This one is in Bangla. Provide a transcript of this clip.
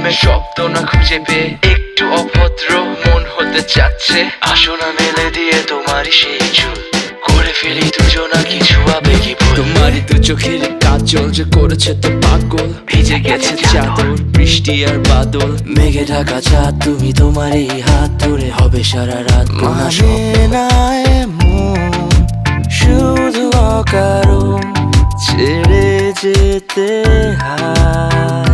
প্রেমের শব্দ না খুঁজে পেয়ে একটু অভদ্র মন হতে চাচ্ছে। আসো না মেলে দিয়ে তোমারই সেই চুল, করে ফেলি দুজনা কিছু আবেগী ভুল। তোমারই দু চোখের কাজল যে করেছে তো পাগল, ভিজে গেছে চাদর বৃষ্টি আর বাদল। মেঘে ঢাকা চাঁদ তুমি তোমারই হাত ধরে হবে সারা রাত। মানে না এমন শুধু অকারণ ছেড়ে যেতে হয়।